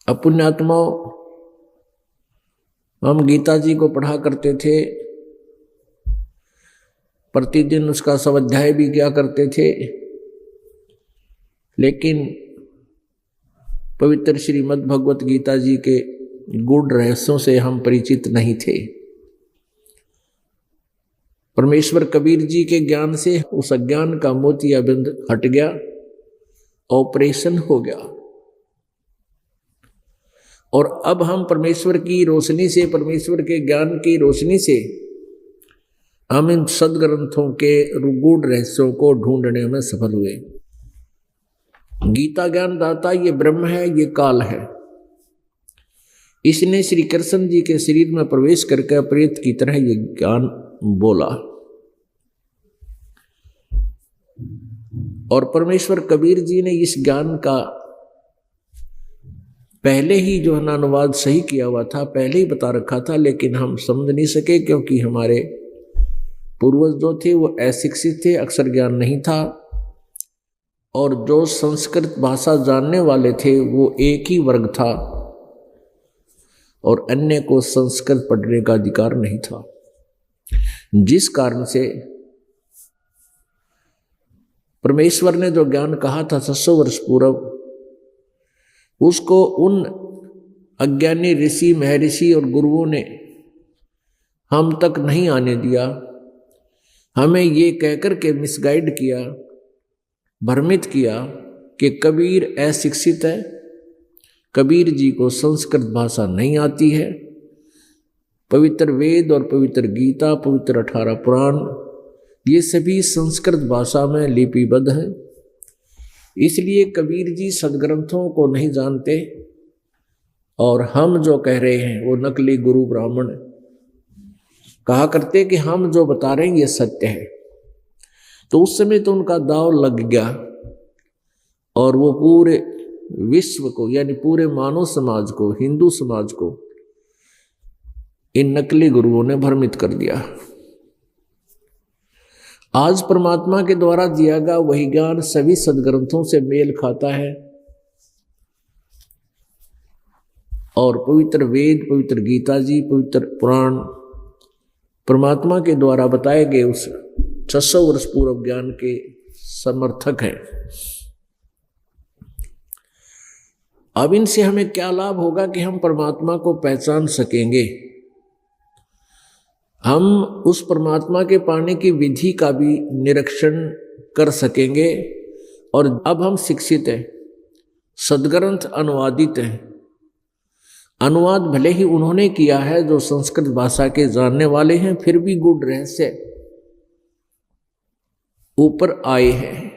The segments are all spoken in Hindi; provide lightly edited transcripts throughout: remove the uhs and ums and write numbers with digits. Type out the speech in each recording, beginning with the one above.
अब पुण्यात्माओं, हम गीता जी को पढ़ा करते थे, प्रतिदिन उसका स्वाध्याय भी किया करते थे, लेकिन पवित्र श्रीमद् भगवत गीता जी के गूढ़ रहस्यों से हम परिचित नहीं थे। परमेश्वर कबीर जी के ज्ञान से उस अज्ञान का मोतियाबिंद हट गया, ऑपरेशन हो गया, और अब हम परमेश्वर की रोशनी से, परमेश्वर के ज्ञान की रोशनी से हम इन सदग्रंथों के गूढ़ रहस्यों को ढूंढने में सफल हुए। गीता ज्ञान दाता ये ब्रह्म है, ये काल है। इसने श्री कृष्ण जी के शरीर में प्रवेश करके प्रेत की तरह ये ज्ञान बोला, और परमेश्वर कबीर जी ने इस ज्ञान का पहले ही जो है ना अनुवाद सही किया हुआ था, पहले ही बता रखा था, लेकिन हम समझ नहीं सके क्योंकि हमारे पूर्वज जो थे वो अशिक्षित थे, अक्षर ज्ञान नहीं था, और जो संस्कृत भाषा जानने वाले थे वो एक ही वर्ग था और अन्य को संस्कृत पढ़ने का अधिकार नहीं था। जिस कारण से परमेश्वर ने जो ज्ञान कहा था 600 वर्ष पूर्व, उसको उन अज्ञानी ऋषि, महर्षि और गुरुओं ने हम तक नहीं आने दिया। हमें ये कहकर के मिसगाइड किया, भ्रमित किया कि कबीर अशिक्षित है, कबीर जी को संस्कृत भाषा नहीं आती है। पवित्र वेद और पवित्र गीता, पवित्र 18 पुराण, ये सभी संस्कृत भाषा में लिपिबद्ध हैं। इसलिए कबीर जी सदग्रंथों को नहीं जानते, और हम जो कह रहे हैं वो नकली गुरु ब्राह्मण कहा करते कि हम जो बता रहे हैं ये सत्य है। तो उस समय तो उनका दांव लग गया, और वो पूरे विश्व को, यानी पूरे मानव समाज को, हिंदू समाज को इन नकली गुरुओं ने भ्रमित कर दिया। आज परमात्मा के द्वारा दिया गया वही ज्ञान सभी सदग्रंथों से मेल खाता है, और पवित्र वेद, पवित्र गीता जी, पवित्र पुराण परमात्मा के द्वारा बताए गए उस 600 वर्ष पूर्व ज्ञान के समर्थक हैं। अब इनसे हमें क्या लाभ होगा कि हम परमात्मा को पहचान सकेंगे, हम उस परमात्मा के पाने की विधि का भी निरीक्षण कर सकेंगे। और अब हम शिक्षित हैं, सदग्रंथ अनुवादित हैं, अनुवाद भले ही उन्होंने किया है जो संस्कृत भाषा के जानने वाले हैं, फिर भी गूढ़ रहस्य ऊपर आए हैं।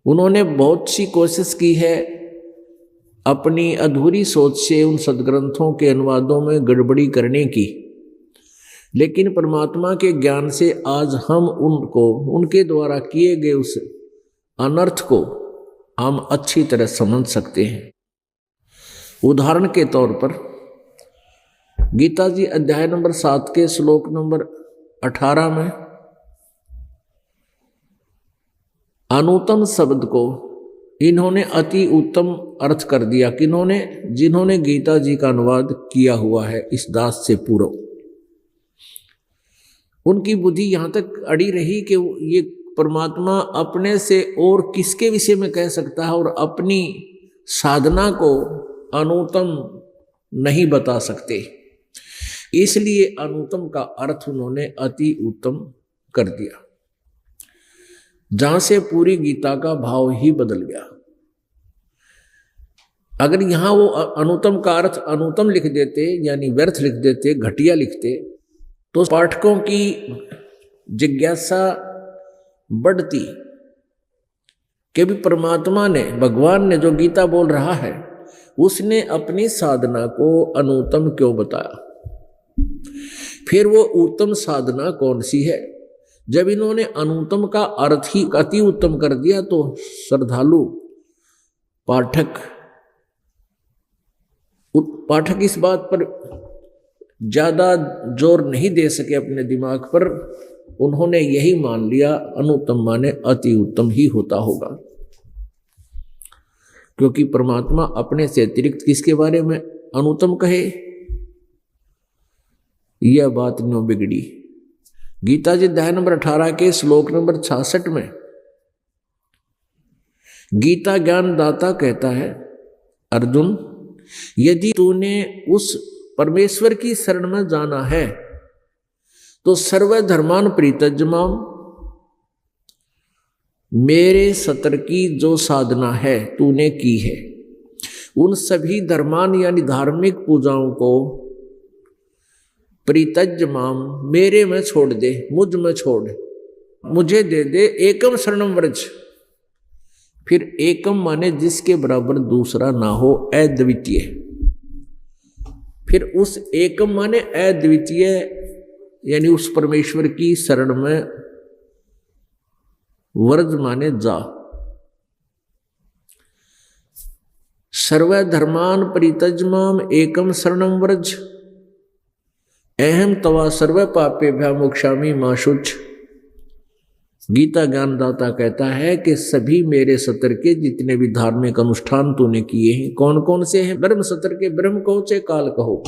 उन्होंने बहुत सी कोशिश की है अपनी अधूरी सोच से उन सदग्रंथों के अनुवादों में गड़बड़ी करने की, लेकिन परमात्मा के ज्ञान से आज हम उनको, उनके द्वारा किए गए उस अनर्थ को हम अच्छी तरह समझ सकते हैं। उदाहरण के तौर पर गीता जी अध्याय नंबर 7 के श्लोक नंबर 18 में अनुत्तम शब्द को इन्होंने अति उत्तम अर्थ कर दिया। किन्होंने? जिन्होंने गीता जी का अनुवाद किया हुआ है इस दास से पूर्व। उनकी बुद्धि यहाँ तक अड़ी रही कि ये परमात्मा अपने से और किसके विषय में कह सकता है, और अपनी साधना को अनुत्तम नहीं बता सकते, इसलिए अनुत्तम का अर्थ उन्होंने अति उत्तम कर दिया, जहां से पूरी गीता का भाव ही बदल गया। अगर यहां वो अनुत्तम का अर्थ अनुत्तम लिख देते, यानी व्यर्थ लिख देते, घटिया लिखते, तो पाठकों की जिज्ञासा बढ़ती कि भी परमात्मा ने, भगवान ने जो गीता बोल रहा है, उसने अपनी साधना को अनुत्तम क्यों बताया, फिर वो उत्तम साधना कौन सी है। जब इन्होंने अनुत्तम का अर्थ ही अति उत्तम कर दिया तो श्रद्धालु पाठक इस बात पर ज्यादा जोर नहीं दे सके अपने दिमाग पर, उन्होंने यही मान लिया अनुत्तम माने अति उत्तम ही होता होगा। क्योंकि परमात्मा अपने से अतिरिक्त किसके बारे में अनुत्तम कहे, यह बात न्यों बिगड़ी। गीता जी अध्याय नंबर 18 के श्लोक नंबर 66 में गीता ज्ञान दाता कहता है, अर्जुन यदि तूने उस परमेश्वर की शरण में जाना है तो सर्वधर्मान परित्यज्यमाम, मेरे सतर की जो साधना है तूने की है, उन सभी धर्मान यानी धार्मिक पूजाओं को परित्यज्यमाम, मेरे में छोड़ दे, मुझ में छोड़, मुझे दे दे, एकम शरणम व्रज। फिर एकम माने जिसके बराबर दूसरा ना हो, अद्वितीय। फिर उस एकम माने अद्वितीय यानी उस परमेश्वर की शरण में, व्रज माने जा। सर्वधर्मान परित्यज्यमाम एकम शरणम व्रज, अहम तवा सर्व पापेभ्यः मोक्षामि मा शुच। गीता ज्ञानदाता कहता है कि सभी मेरे सतर के जितने भी धार्मिक अनुष्ठान तूने किए हैं, कौन कौन से हैं? ब्रह्म सतर के, ब्रह्म कहो चाहे काल कहो,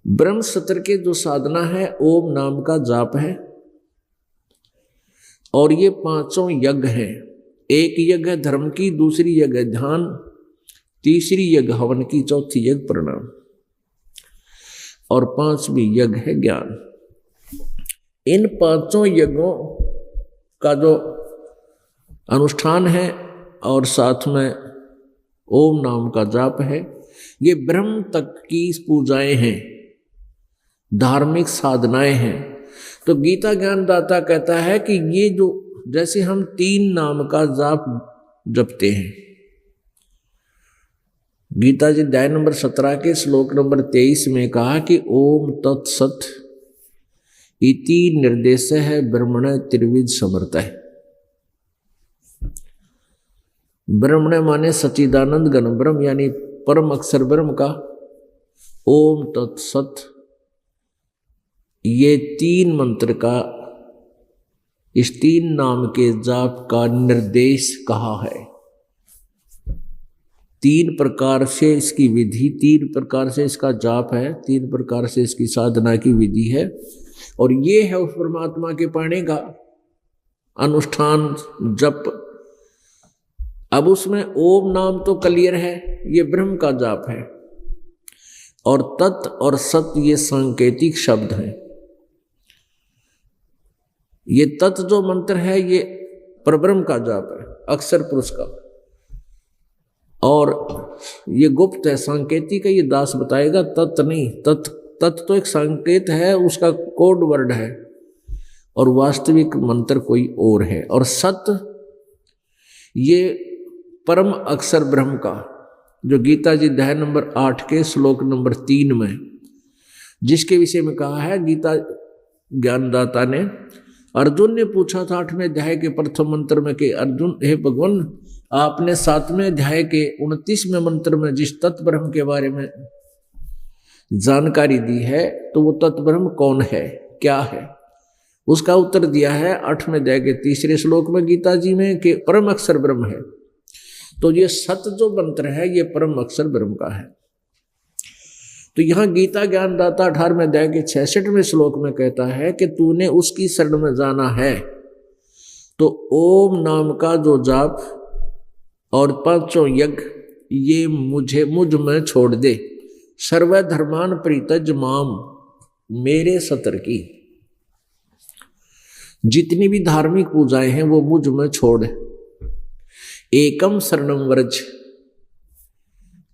ब्रह्म सतर के जो साधना है ओम नाम का जाप है, और ये 5 यज्ञ हैं। एक यज्ञ धर्म की, दूसरी यज्ञ ध्यान, तीसरी यज्ञ हवन की, चौथी यज्ञ प्रणाम, और 5वीं यज्ञ है ज्ञान। इन 5 यज्ञों का जो अनुष्ठान है और साथ में ओम नाम का जाप है, ये ब्रह्म तक की पूजाएं हैं, धार्मिक साधनाएं हैं। तो गीता ज्ञानदाता कहता है कि ये जो जैसे हम 3 नाम का जाप जपते हैं, गीता जी अध्याय नंबर 17 के श्लोक नंबर 23 में कहा कि ओम तत्सत इति निर्देश है ब्रह्मण त्रिविध समर्थ है। ब्रह्मण माने सच्चिदानंद घन ब्रह्म यानी परम अक्षर ब्रह्म का ओम तत्सत, ये 3 मंत्र का, इस 3 नाम के जाप का निर्देश कहा है। 3 प्रकार से इसकी विधि, 3 प्रकार से इसका जाप है, 3 प्रकार से इसकी साधना की विधि है, और ये है उस परमात्मा के पाने का अनुष्ठान जप। अब उसमें ओम नाम तो क्लियर है, ये ब्रह्म का जाप है, और तत् और सत ये सांकेतिक शब्द हैं। ये तत् जो मंत्र है ये परब्रह्म का जाप है, अक्षर पुरुष का, और ये गुप्त है, सांकेतिक है, ये दास बताएगा, तत् नहीं। तत् तो एक संकेत है, उसका कोड वर्ड है, और वास्तविक मंत्र कोई और है। और सत ये परम अक्षर ब्रह्म का, जो गीता जी अध्याय नंबर 8 के श्लोक नंबर 3 में जिसके विषय में कहा है, गीता ज्ञानदाता ने, अर्जुन ने पूछा था 8वें अध्याय के प्रथम मंत्र में कि अर्जुन, हे भगवान, आपने 7वें अध्याय के 29वें मंत्र में जिस तत्व ब्रह्म के बारे में जानकारी दी है, तो वो तत्व ब्रह्म कौन है, क्या है? उसका उत्तर दिया है 8वें अध्याय के 3रे श्लोक में गीता जी में कि परम अक्षर ब्रह्म है। तो ये सत जो मंत्र है ये परम अक्षर ब्रह्म का है। तो यहाँ गीता ज्ञानदाता 18वें अध्याय के 66वें श्लोक में कहता है कि तूने उसकी शरण में जाना है तो ओम नाम का जो जाप और 5 यज्ञ ये मुझ में छोड़ दे। सर्वधर्मान परित्यज्यमाम, मेरे सतर की जितनी भी धार्मिक पूजाएं हैं वो मुझ में छोड़। एकम शरणम व्रज,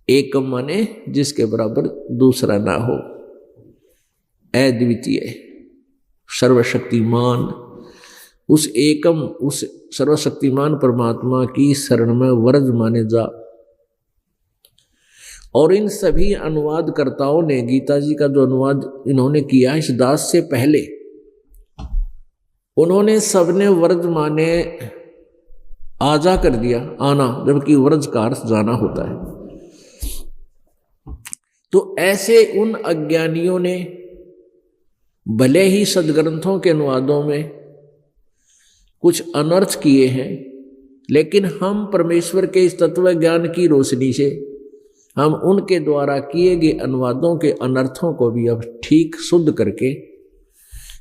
एकम माने जिसके बराबर दूसरा ना हो, अद्वितीय सर्वशक्तिमान, उस एकम उस सर्वशक्तिमान परमात्मा की शरण में व्रज माने जा। और इन सभी अनुवादकर्ताओं ने, गीता जी का जो अनुवाद इन्होंने किया इस दास से पहले, उन्होंने सबने व्रज माने आजा कर दिया, आना, जबकि व्रज का अर्थ जाना होता है। तो ऐसे उन अज्ञानियों ने भले ही सदग्रंथों के अनुवादों में कुछ अनर्थ किए हैं, लेकिन हम परमेश्वर के इस तत्व ज्ञान की रोशनी से हम उनके द्वारा किए गए अनुवादों के अनर्थों को भी अब ठीक शुद्ध करके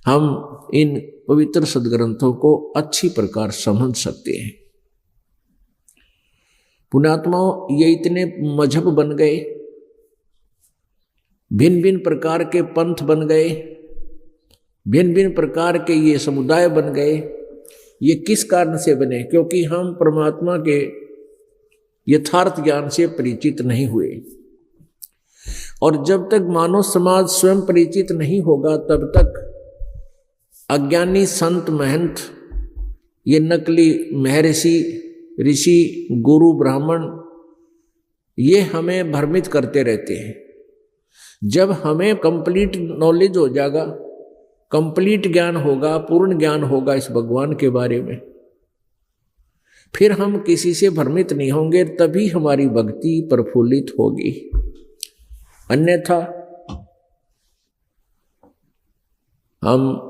हम इन पवित्र सदग्रंथों को अच्छी प्रकार समझ सकते हैं। पुण्यात्माओं, ये इतने मजहब बन गए, भिन्न भिन्न प्रकार के पंथ बन गए, भिन्न भिन्न प्रकार के ये समुदाय बन गए। ये किस कारण से बने? क्योंकि हम परमात्मा के यथार्थ ज्ञान से परिचित नहीं हुए। और जब तक मानव समाज स्वयं परिचित नहीं होगा तब तक अज्ञानी संत महंत, ये नकली महर्षि ऋषि गुरु ब्राह्मण, ये हमें भ्रमित करते रहते हैं। जब हमें कंप्लीट नॉलेज हो जाएगा, कंप्लीट ज्ञान होगा, पूर्ण ज्ञान होगा इस भगवान के बारे में, फिर हम किसी से भ्रमित नहीं होंगे, तभी हमारी भक्ति प्रफुल्लित होगी। अन्यथा हम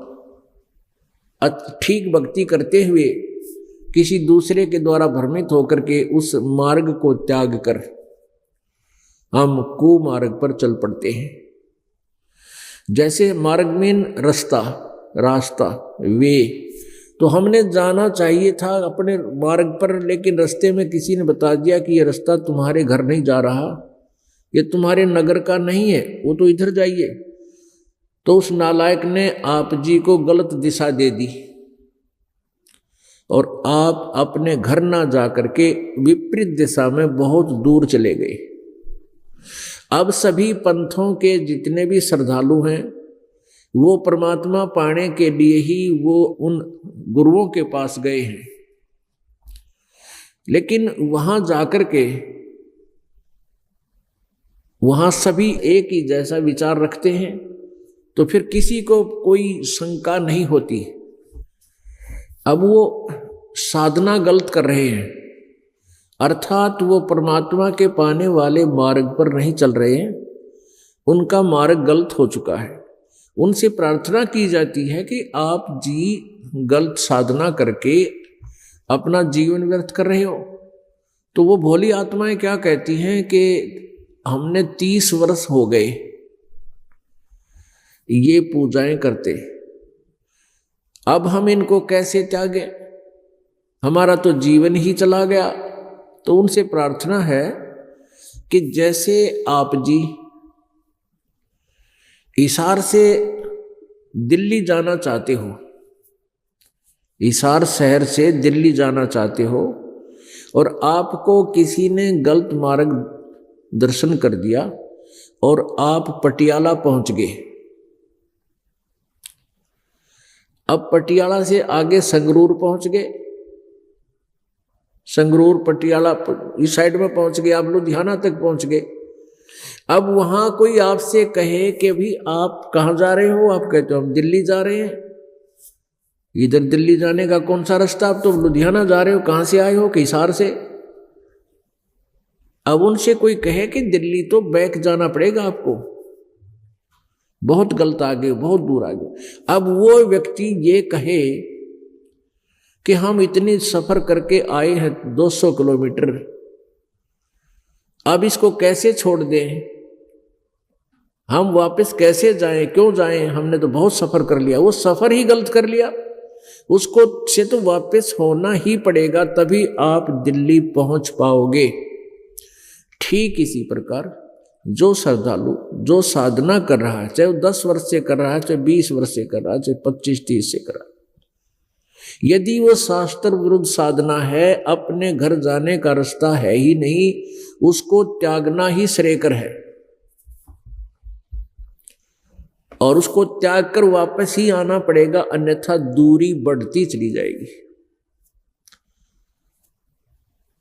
ठीक भक्ति करते हुए किसी दूसरे के द्वारा भ्रमित होकर के उस मार्ग को त्याग कर हम कुमार्ग पर चल पड़ते हैं। जैसे मार्ग में रास्ता वे, तो हमने जाना चाहिए था अपने मार्ग पर, लेकिन रास्ते में किसी ने बता दिया कि ये रास्ता तुम्हारे घर नहीं जा रहा, ये तुम्हारे नगर का नहीं है, वो तो इधर जाइए। तो उस नालायक ने आप जी को गलत दिशा दे दी और आप अपने घर ना जा करके विपरीत दिशा में बहुत दूर चले गए। अब सभी पंथों के जितने भी श्रद्धालु हैं वो परमात्मा पाने के लिए ही वो उन गुरुओं के पास गए हैं, लेकिन वहां जाकर के वहां सभी एक ही जैसा विचार रखते हैं, तो फिर किसी को कोई शंका नहीं होती। अब वो साधना गलत कर रहे हैं, अर्थात वो परमात्मा के पाने वाले मार्ग पर नहीं चल रहे हैं, उनका मार्ग गलत हो चुका है। उनसे प्रार्थना की जाती है कि आप जी गलत साधना करके अपना जीवन व्यर्थ कर रहे हो। तो वो भोली आत्माएं क्या कहती हैं कि हमने 30 वर्ष हो गए ये पूजाएं करते, अब हम इनको कैसे त्यागें, हमारा तो जीवन ही चला गया। तो उनसे प्रार्थना है कि जैसे आप जी हिसार से दिल्ली जाना चाहते हो, हिसार शहर से दिल्ली जाना चाहते हो और आपको किसी ने गलत मार्ग दर्शन कर दिया और आप पटियाला पहुंच गए। अब पटियाला से आगे संगरूर पहुंच गए, संगरूर पटियाला इस साइड में पहुंच गए, आप लुधियाना तक पहुंच गए। अब वहां कोई आपसे कहे कि भी आप कहाँ जा रहे हो, आप कहते हो हम दिल्ली जा रहे हैं। इधर दिल्ली जाने का कौन सा रास्ता, आप तो लुधियाना जा रहे हो, कहाँ से आए हो, कि हिसार से। अब उनसे कोई कहे कि दिल्ली तो बैक जाना पड़ेगा आपको, बहुत गलत आगे, बहुत दूर आगे। अब वो व्यक्ति ये कहे कि हम इतनी सफर करके आए हैं 200 किलोमीटर, अब इसको कैसे छोड़ दें, हम वापस कैसे जाएं, क्यों जाएं, हमने तो बहुत सफर कर लिया। वो सफर ही गलत कर लिया, उसको से तो वापस होना ही पड़ेगा, तभी आप दिल्ली पहुंच पाओगे। ठीक इसी प्रकार जो श्रद्धालु जो साधना कर रहा है, चाहे वो 10 वर्ष से कर रहा है, चाहे 20 वर्ष से कर रहा है, चाहे 25-30 से कर रहा है, यदि वो शास्त्र विरुद्ध साधना है, अपने घर जाने का रास्ता है ही नहीं, उसको त्यागना ही श्रेयकर है और उसको त्याग कर वापस ही आना पड़ेगा, अन्यथा दूरी बढ़ती चली जाएगी।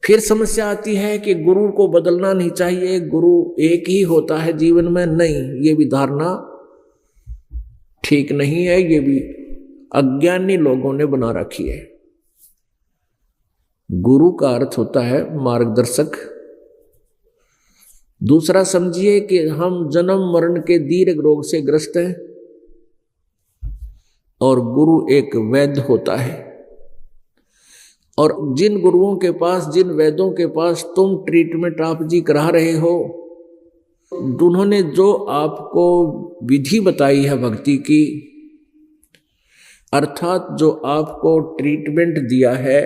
फिर समस्या आती है कि गुरु को बदलना नहीं चाहिए, गुरु एक ही होता है जीवन में। नहीं, ये भी धारणा ठीक नहीं है, ये भी अज्ञानी लोगों ने बना रखी है। गुरु का अर्थ होता है मार्गदर्शक। दूसरा समझिए कि हम जन्म मरण के दीर्घ रोग से ग्रस्त हैं और गुरु एक वैद्य होता है। और जिन गुरुओं के पास, जिन वैद्यों के पास तुम ट्रीटमेंट आप जी करा रहे हो, उन्होंने जो आपको विधि बताई है भक्ति की, अर्थात जो आपको ट्रीटमेंट दिया है,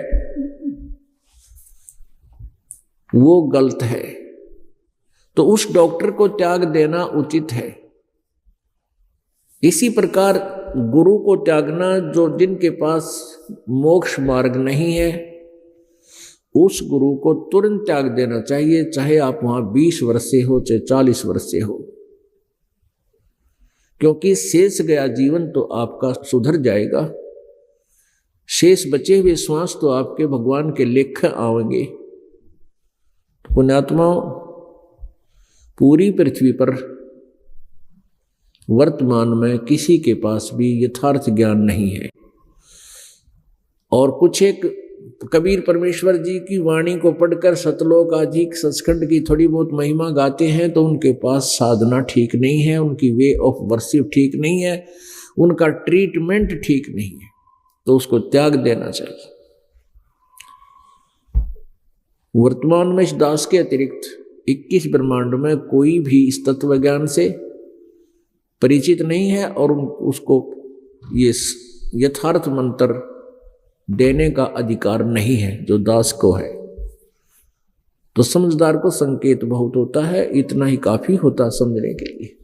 वो गलत है, तो उस डॉक्टर को त्याग देना उचित है। इसी प्रकार गुरु को त्यागना, जो जिनके पास मोक्ष मार्ग नहीं है, उस गुरु को तुरंत त्याग देना चाहिए, चाहे आप वहां 20 वर्ष से हो, चाहे 40 वर्ष से हो, क्योंकि शेष गया जीवन तो आपका सुधर जाएगा। शेष बचे हुए श्वास तो आपके भगवान के लेख आवेंगे। पुण्यात्माओं, पूरी पृथ्वी पर वर्तमान में किसी के पास भी यथार्थ ज्ञान नहीं है। और कुछ एक कबीर परमेश्वर जी की वाणी को पढ़कर सतलोक अधिक सचखंड की थोड़ी बहुत महिमा गाते हैं, तो उनके पास साधना ठीक नहीं है, उनकी वे ऑफ वर्शिप ठीक नहीं है, उनका ट्रीटमेंट ठीक नहीं है, तो उसको त्याग देना चाहिए। वर्तमान में इस दास के अतिरिक्त 21 ब्रह्मांड में कोई भी इस तत्व ज्ञान से परिचित नहीं है और उसको ये यथार्थ मंत्र देने का अधिकार नहीं है जो दास को है। तो समझदार को संकेत बहुत होता है, इतना ही काफी होता समझने के लिए।